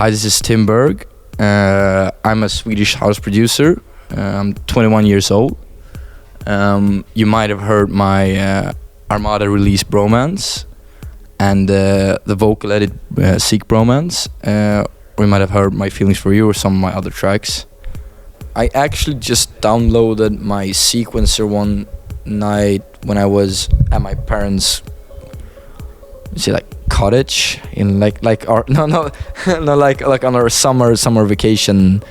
Hi, this is Tim Berg. I'm a Swedish house producer. I'm 21 years old. You might have heard my Armada release Bromance and the vocal edit Seek Bromance. Or you might have heard My Feelings For You or some of my other tracks. I actually just downloaded my sequencer one night when I was at my parents' cottage in like our no like on our summer vacation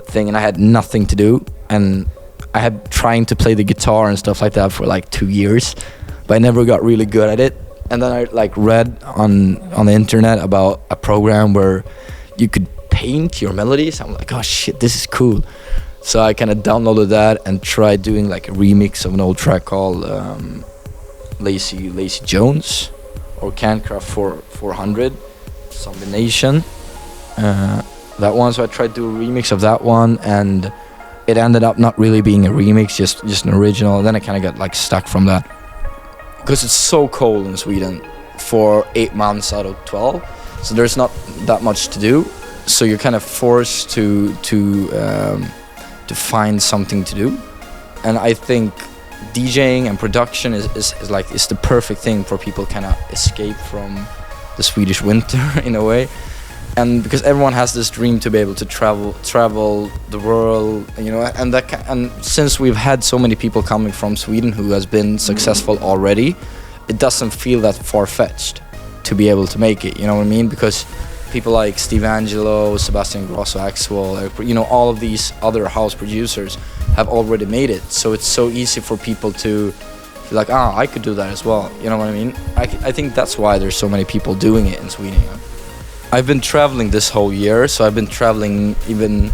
thing, and I had nothing to do, and I had trying to play the guitar and stuff like that for like 2 years, but I never got really good at it. And then I read on the internet about a program where you could paint your melodies. I'm like, oh shit, this is cool. So I kind of downloaded that and tried doing like a remix of an old track called Lazy Jones or Cancraft 400 combination. That one. So I tried to do a remix of that one, and it ended up not really being a remix, just an original. And then I kind of got stuck from that because it's so cold in Sweden for 8 months out of 12. So there's not that much to do. So you're kind of forced to find something to do. And I think DJing and production is the perfect thing for people kind of escape from the Swedish winter in a way. And because everyone has this dream to be able to travel the world, and since we've had so many people coming from Sweden who has been successful already, it doesn't feel that far-fetched to be able to make it, you know what I mean? Because people like Steve Angelo, Sebastian Grosso, Axwell, all of these other house producers have already made it. So it's so easy for people to feel like, I could do that as well. You know what I mean? I think that's why there's so many people doing it in Sweden. I've been traveling this whole year, so I've been traveling even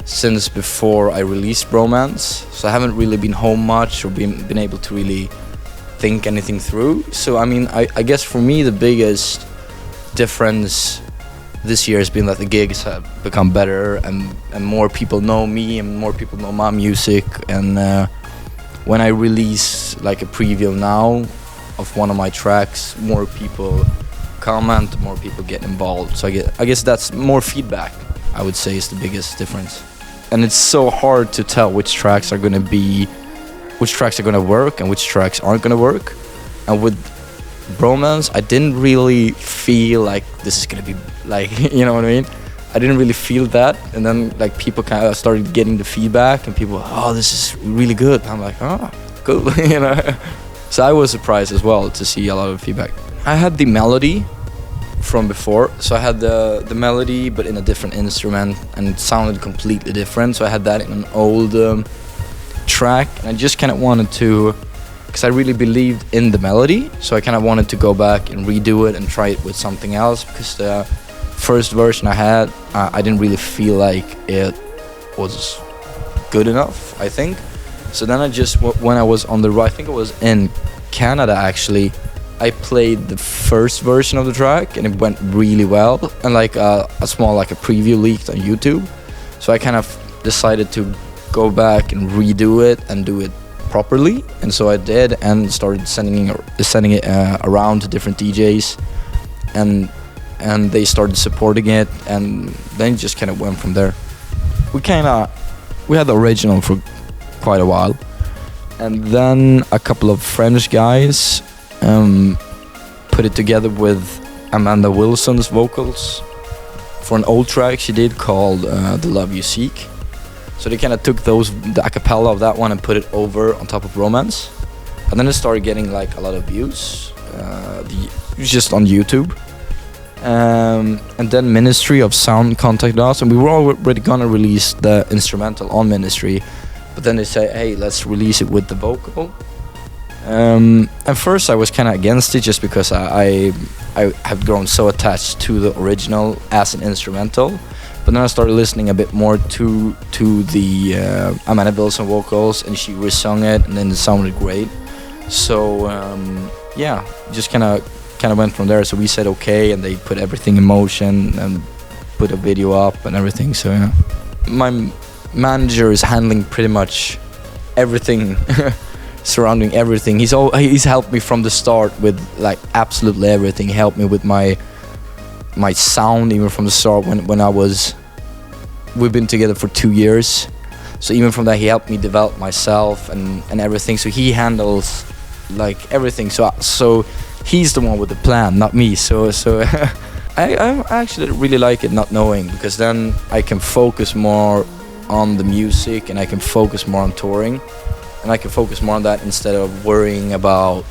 since before I released Bromance. So I haven't really been home much or been able to really think anything through. So I guess for me the biggest difference this year has been that the gigs have become better and more people know me and more people know my music. And when I release like a preview now of one of my tracks, more people comment, more people get involved. So I guess that's more feedback, I would say, is the biggest difference. And it's so hard to tell which tracks are going to work and which tracks aren't going to work. And with Bromance, I didn't really feel like this is gonna be like, you know what I mean? I didn't really feel that, and then people kind of started getting the feedback, and people, this is really good. I'm like, cool, So I was surprised as well to see a lot of feedback. I had the melody from before, so I had the melody but in a different instrument, and it sounded completely different. So I had that in an old track, and I just kind of wanted to, because I really believed in the melody, so I kind of wanted to go back and redo it and try it with something else, because the first version I had, I didn't really feel like it was good enough, I think. So then when I was on the road, I think I was in Canada actually, I played the first version of the track and it went really well, and a small a preview leaked on YouTube. So I kind of decided to go back and redo it and do it properly, and so I did, and started sending it around to different DJs, and they started supporting it, and then it just kind of went from there. We had the original for quite a while, and then a couple of French guys put it together with Amanda Wilson's vocals for an old track she did called The Love You Seek. So they kind of took the a cappella of that one and put it over on top of Bromance, and then it started getting a lot of views, just on YouTube. And then Ministry of Sound contacted us, and we were already gonna release the instrumental on Ministry, but then they say, hey, let's release it with the vocal. At first I was kind of against it, just because I have grown so attached to the original as an instrumental. But then I started listening a bit more to the Amanda Wilson vocals, and she re-sung it, and then it sounded great. So just kind of went from there. So we said okay, and they put everything in motion and put a video up and everything. So yeah, my manager is handling pretty much everything surrounding everything. He's helped me from the start with absolutely everything. He helped me with my my sound even from the start. When we've been together for 2 years, so even from that he helped me develop myself and everything. So he handles like everything. So he's the one with the plan, not me. So I actually really like it not knowing, because then I can focus more on the music and I can focus more on touring, and I can focus more on that instead of worrying about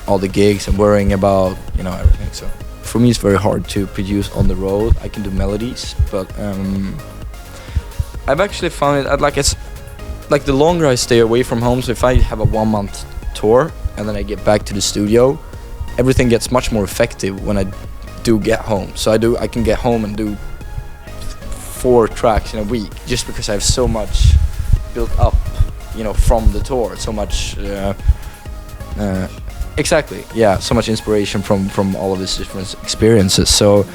all the gigs and worrying about, you know, everything. So for me it's very hard to produce on the road. I can do melodies, but I've actually found it it's like the longer I stay away from home. So if I have a 1 month tour and then I get back to the studio, everything gets much more effective when I do get home. So I can get home and do 4 tracks in a week, just because I have so much built up, you know, from the tour. So much exactly, yeah, so much inspiration from all of these different experiences. So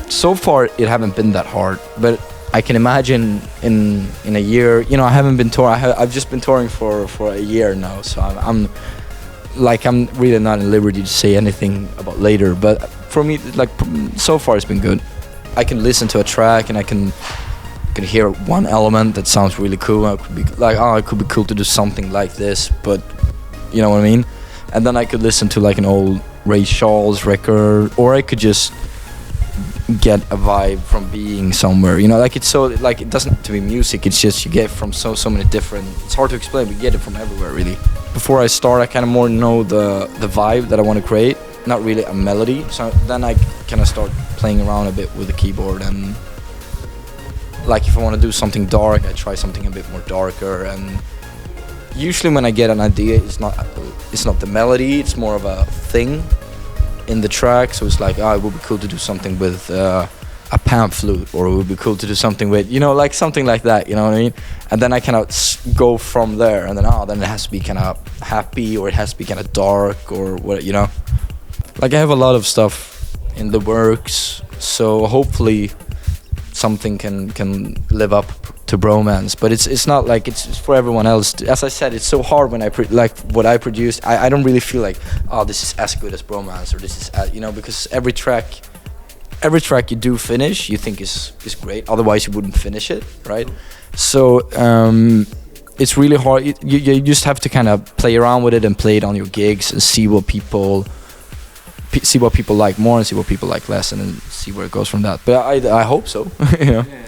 so far it haven't been that hard, but I can imagine in a year, you know, I haven't been touring. I've just been touring for a year now, so I'm really not at liberty to say anything about later. But for me, like, so far it's been good. I can listen to a track and I can hear one element that sounds really cool. I could be like, oh, it could be cool to do something like this, but you know what I mean? And then I could listen to like an old Ray Charles record, or I could just get a vibe from being somewhere, you know, like it's so, like, it doesn't have to be music, it's just you get from so many different, it's hard to explain, but you get it from everywhere really. Before I start, I kind of more know the vibe that I want to create, not really a melody. So then I kind of start playing around a bit with the keyboard, and like if I want to do something dark, I try something a bit more darker. And usually when I get an idea, it's not the melody, it's more of a thing in the track. So it's like, oh, it would be cool to do something with a pan flute, or it would be cool to do something with, you know, like something like that, you know what I mean? And then I kind of go from there, and then it has to be kind of happy, or it has to be kind of dark, or what, you know? Like, I have a lot of stuff in the works, so hopefully something can live up to Bromance, but it's not like it's for everyone else. As I said, it's so hard when I like what I produce. I don't really feel like, oh, this is as good as Bromance, or this is you know, because every track you do finish, you think is great. Otherwise, you wouldn't finish it, right? So it's really hard. You just have to kind of play around with it and play it on your gigs and see what people like more and see what people like less, and then see where it goes from that. But I hope so. You know? Yeah.